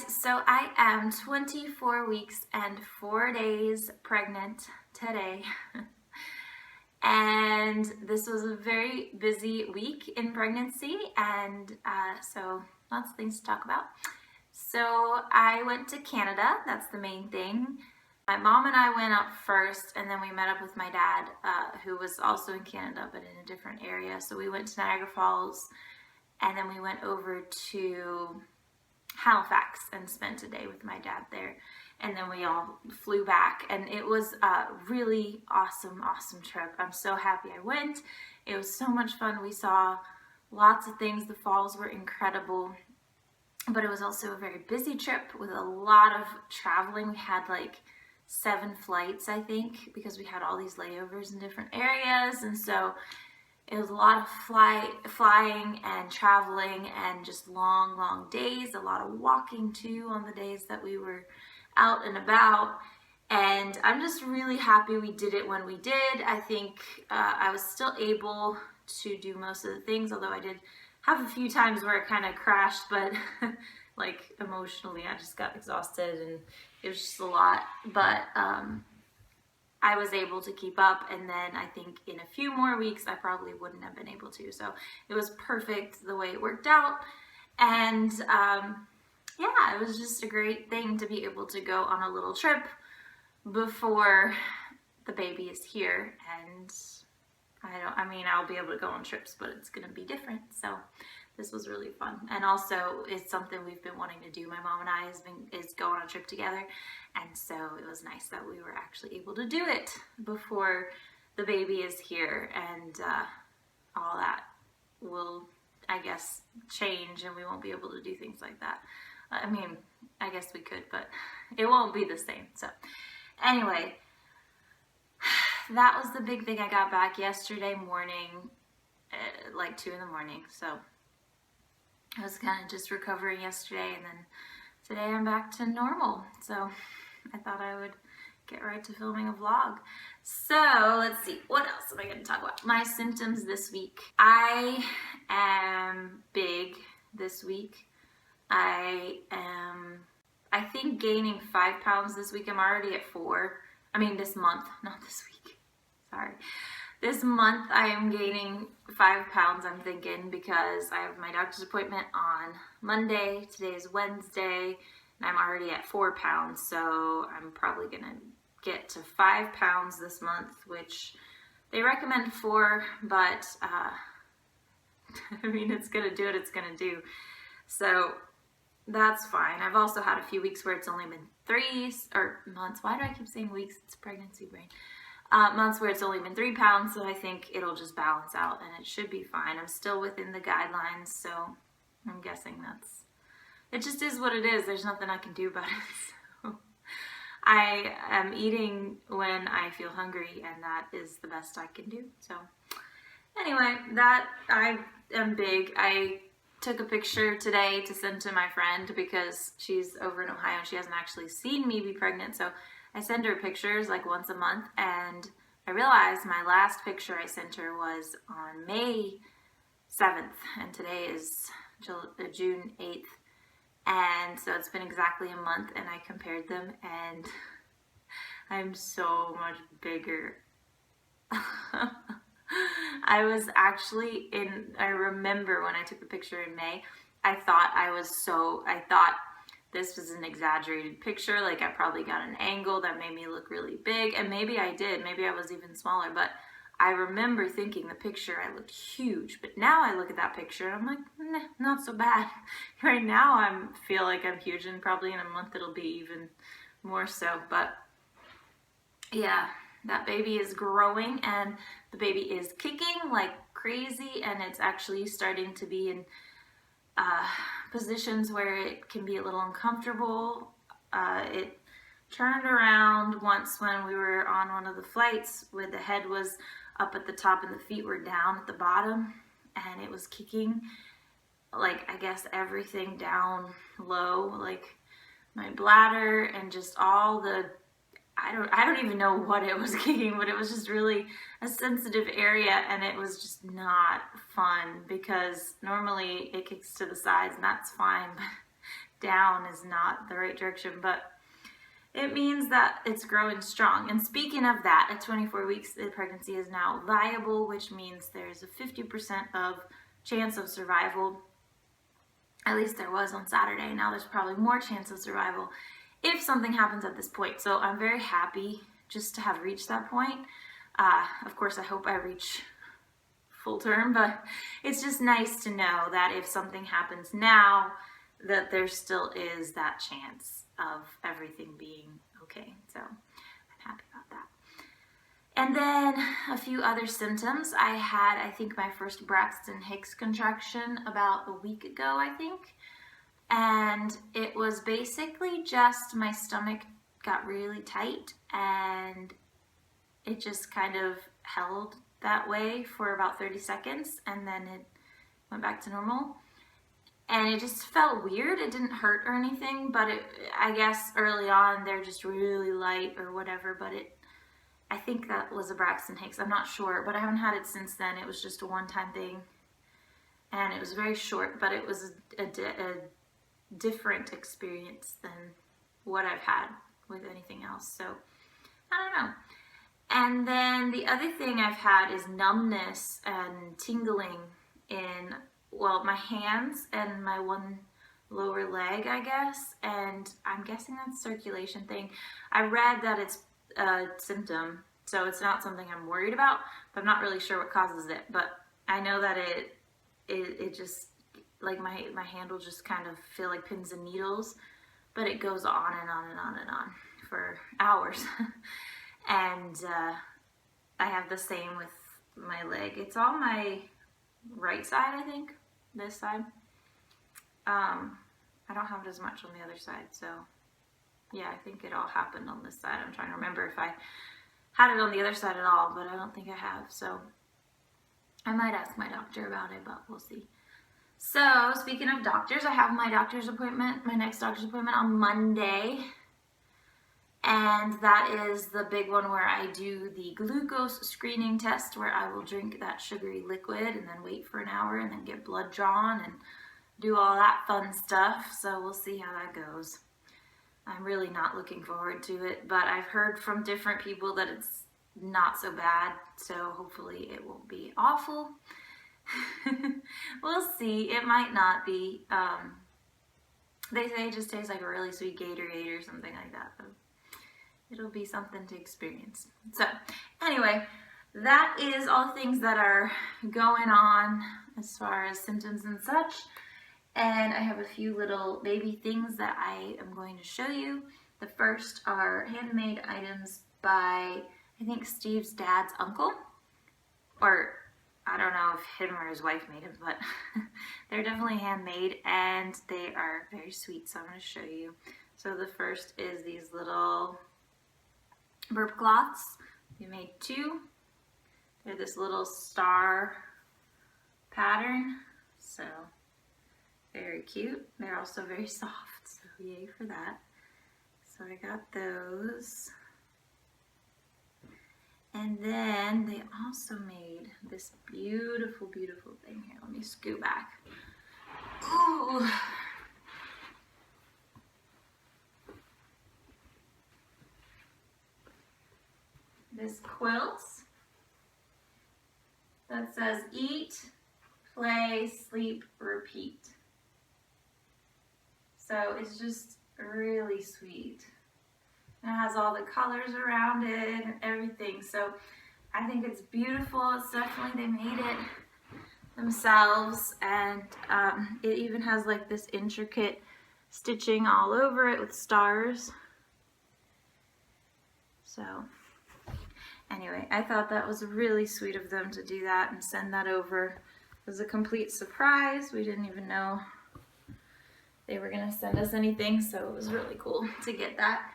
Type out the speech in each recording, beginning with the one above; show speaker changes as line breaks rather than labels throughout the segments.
so I am 24 weeks and 4 days pregnant today. And this was a very busy week in pregnancy, and so lots of things to talk about. So I went to Canada, that's the main thing. My mom and I went up first, and then we met up with my dad, who was also in Canada, but in a different area. So we went to Niagara Falls, and then we went over to Halifax and spent a day with my dad there. And then we all flew back, and it was a really awesome trip. I'm so happy I went. It was so much fun. We saw lots of things. The falls were incredible, but it was also a very busy trip with a lot of traveling. We had like 7 flights, I think, because we had all these layovers in different areas, and so it was a lot of flying and traveling and just long days, a lot of walking too on the days that we were out and about. And I'm just really happy we did it when we did. I think I was still able to do most of the things, although I did have a few times where it kind of crashed, but like emotionally I just got exhausted and it was just a lot. But I was able to keep up, and then I think in a few more weeks I probably wouldn't have been able to. So it was perfect the way it worked out, and yeah, it was just a great thing to be able to go on a little trip before the baby is here. And I'll be able to go on trips, but it's gonna be different. So this was really fun, and also it's something we've been wanting to do. My mom and I is go on a trip together, and so it was nice that we were actually able to do it before the baby is here, and all that will, I guess, change, and we won't be able to do things like that. I mean, I guess we could, but it won't be the same. So anyway, that was the big thing. I got back yesterday morning, like 2 in the morning. So I was kind of just recovering yesterday, and then today I'm back to normal. So I thought I would get right to filming a vlog. So let's see, what else am I going to talk about? My symptoms this week. I am big this week. I think gaining 5 pounds this week. I'm already at 4. I mean this month, not this week. Sorry. This month I am gaining 5 pounds, I'm thinking, because I have my doctor's appointment on Monday. Today is Wednesday, and I'm already at 4 pounds, so I'm probably gonna get to 5 pounds this month, which they recommend 4, but I mean, it's gonna do what it's gonna do. So that's fine. I've also had a few weeks where it's only been 3 or months. Why do I keep saying weeks? It's pregnancy brain. Months where it's only been 3 pounds, so I think it'll just balance out and it should be fine. I'm still within the guidelines, so I'm guessing it just is what it is. There's nothing I can do about it. So I am eating when I feel hungry, and that is the best I can do. So anyway, that I am big. I took a picture today to send to my friend because she's over in Ohio and she hasn't actually seen me be pregnant, so I send her pictures like once a month, and I realized my last picture I sent her was on May 7th, and today is June 8th, and so it's been exactly a month, and I compared them, and I'm so much bigger. I remember when I took the picture in May, I thought this was an exaggerated picture, like I probably got an angle that made me look really big, and maybe I did, maybe I was even smaller, but I remember thinking the picture I looked huge. But now I look at that picture and I'm like, nah, not so bad. Right now I feel like I'm huge, and probably in a month it'll be even more so. But yeah, that baby is growing, and the baby is kicking like crazy, and it's actually starting to be in positions where it can be a little uncomfortable. It turned around once when we were on one of the flights where the head was up at the top and the feet were down at the bottom, and it was kicking, like, I guess everything down low, like my bladder and just all the, I don't even know what it was kicking, but it was just really a sensitive area, and it was just not fun because normally it kicks to the sides and that's fine, but down is not the right direction, but it means that it's growing strong. And speaking of that, at 24 weeks, the pregnancy is now viable, which means there's a 50% of chance of survival. At least there was on Saturday. Now there's probably more chance of survival if something happens at this point. So I'm very happy just to have reached that point. Of course, I hope I reach full term, but it's just nice to know that if something happens now, that there still is that chance of everything being okay. So I'm happy about that. And then a few other symptoms. I had, I think, my first Braxton Hicks contraction about a week ago, I think. And it was basically just my stomach got really tight and it just kind of held that way for about 30 seconds and then it went back to normal. And it just felt weird. It didn't hurt or anything, but I guess early on they're just really light or whatever, but I think that was a Braxton Hicks. I'm not sure, but I haven't had it since then. It was just a one-time thing and it was very short, but it was a different experience than what I've had with anything else. So I don't know. And then the other thing I've had is numbness and tingling in, well, my hands and my one lower leg, I guess. And I'm guessing that's a circulation thing. I read that it's a symptom, so it's not something I'm worried about, but I'm not really sure what causes it. But I know that it just, like my hand will just kind of feel like pins and needles, but it goes on and on and on and on for hours. And I have the same with my leg. It's on my right side, I think, this side. I don't have it as much on the other side, so yeah, I think it all happened on this side. I'm trying to remember if I had it on the other side at all, but I don't think I have, so I might ask my doctor about it, but we'll see. So, speaking of doctors, I have my doctor's appointment, my next doctor's appointment on Monday. And that is the big one where I do the glucose screening test, where I will drink that sugary liquid and then wait for an hour and then get blood drawn and do all that fun stuff. So we'll see how that goes. I'm really not looking forward to it, but I've heard from different people that it's not so bad, so hopefully it won't be awful. We'll see. It might not be. They say it just tastes like a really sweet Gatorade or something like that. So it'll be something to experience. So anyway, that is all things that are going on as far as symptoms and such. And I have a few little baby things that I am going to show you. The first are handmade items by, I think, Steve's dad's uncle. Or I don't know if him or his wife made them, but they're definitely handmade and they are very sweet. So I'm going to show you. So the first is these little burp cloths. We made two. They're this little star pattern, so very cute. They're also very soft, so yay for that. So I got those. And then they also made this beautiful, beautiful thing here. Let me scoot back. Ooh. This quilt that says eat, play, sleep, repeat. So it's just really sweet. And it has all the colors around it and everything. So I think it's beautiful. It's definitely, they made it themselves. And it even has like this intricate stitching all over it with stars. So anyway, I thought that was really sweet of them to do that and send that over. It was a complete surprise. We didn't even know they were going to send us anything, so it was really cool to get that.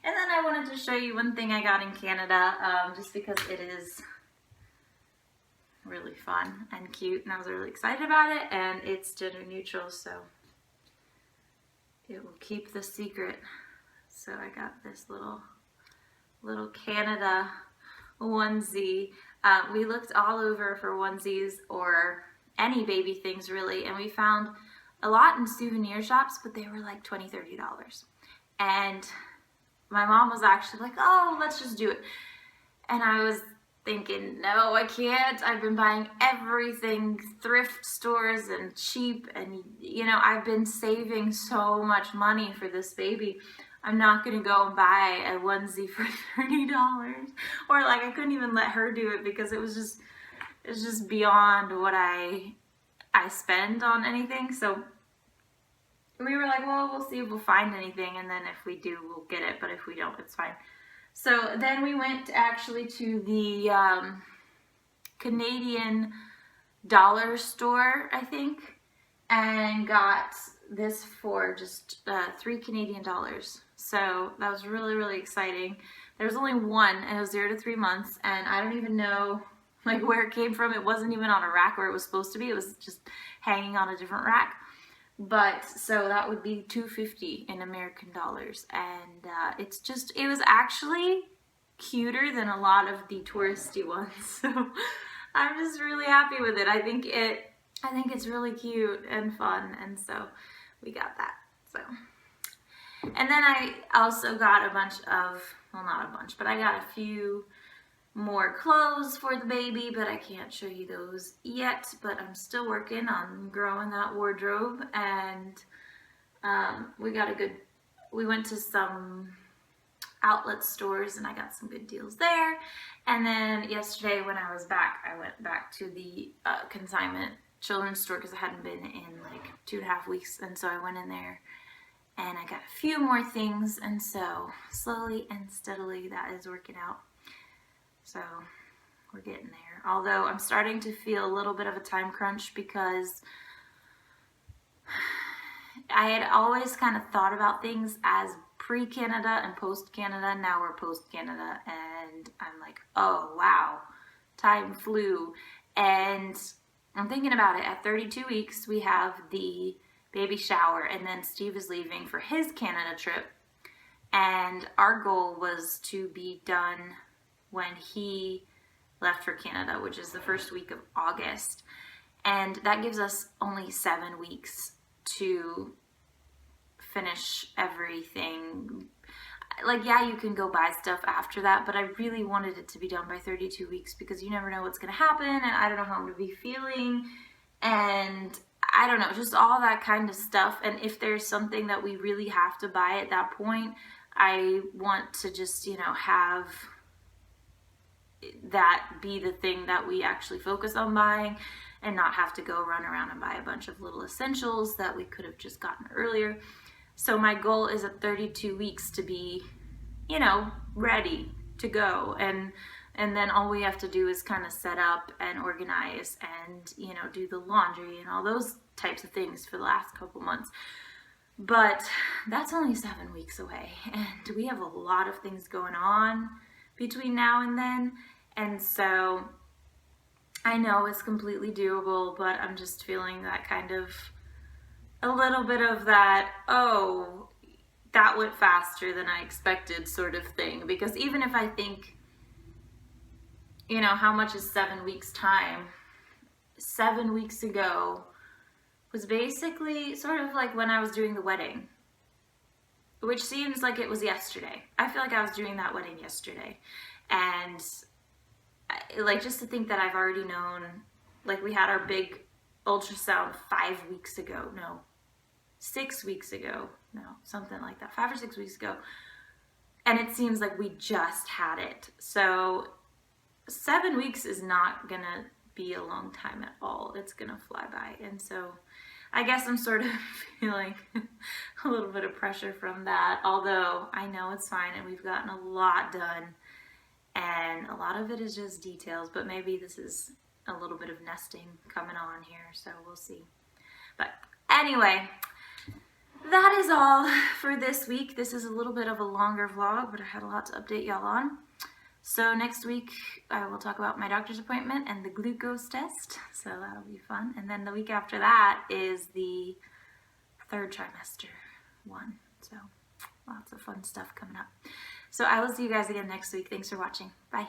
And then I wanted to show you one thing I got in Canada, just because it is really fun and cute, and I was really excited about it, and it's gender neutral, so it will keep the secret. So I got this little Canada onesie. We looked all over for onesies or any baby things really, and we found a lot in souvenir shops, but they were like $20, $30. And my mom was actually like, oh, let's just do it. And I was thinking, no, I can't. I've been buying everything, thrift stores and cheap, and you know, I've been saving so much money for this baby. I'm not gonna go and buy a onesie for $30. Or like, I couldn't even let her do it because it's just beyond what I spend on anything. So we were like, well, we'll see if we'll find anything, and then if we do, we'll get it, but if we don't, it's fine. So then we went actually to the Canadian dollar store, I think, and got this for just $3 Canadian. So that was really, really exciting. There was only one, and it was 0 to 3 months, and I don't even know like where it came from. It wasn't even on a rack where it was supposed to be. It was just hanging on a different rack. But so that would be $2.50 in American dollars, and it was actually cuter than a lot of the touristy ones. So I'm just really happy with it. I think it's really cute and fun, and so we got that. So, and then I also got a bunch of, well, not a bunch, but I got a few more clothes for the baby, but I can't show you those yet, but I'm still working on growing that wardrobe. And we went to some outlet stores and I got some good deals there. And then yesterday when I was back, I went back to the consignment children's store because I hadn't been in like 2.5 weeks, and so I went in there and I got a few more things, and so slowly and steadily that is working out. So we're getting there. Although I'm starting to feel a little bit of a time crunch because I had always kind of thought about things as pre-Canada and post-Canada. Now we're post-Canada, and I'm like, oh wow, time flew. And I'm thinking about it. At 32 weeks, we have the baby shower, and then Steve is leaving for his Canada trip. And our goal was to be done when he left for Canada, which is the first week of August. And that gives us only 7 weeks to finish everything. Like, yeah, you can go buy stuff after that, but I really wanted it to be done by 32 weeks because you never know what's going to happen, and I don't know how I'm going to be feeling, and I don't know, just all that kind of stuff. And if there's something that we really have to buy at that point, I want to just, you know, have that be the thing that we actually focus on buying and not have to go run around and buy a bunch of little essentials that we could have just gotten earlier. So my goal is at 32 weeks to be, you know, ready to go. And then all we have to do is kind of set up and organize and, you know, do the laundry and all those types of things for the last couple months. But that's only 7 weeks away, and we have a lot of things going on between now and then. And so I know it's completely doable, but I'm just feeling that kind of a little bit of that, oh, that went faster than I expected sort of thing. Because even if I think, you know, how much is 7 weeks time? 7 weeks ago was basically sort of like when I was doing the wedding, which seems like it was yesterday. I feel like I was doing that wedding yesterday. And like, just to think that I've already known, like, we had our big ultrasound 5 weeks ago, no, 6 weeks ago, no, something like that, 5 or 6 weeks ago, and it seems like we just had it. So 7 weeks is not gonna be a long time at all. It's gonna fly by. And so I guess I'm sort of feeling a little bit of pressure from that, although I know it's fine and we've gotten a lot done. And a lot of it is just details, but maybe this is a little bit of nesting coming on here, so we'll see. But anyway, that is all for this week. This is a little bit of a longer vlog, but I had a lot to update y'all on. So next week, I will talk about my doctor's appointment and the glucose test, so that'll be fun. And then the week after that is the 3rd trimester one, so lots of fun stuff coming up. So I will see you guys again next week. Thanks for watching. Bye.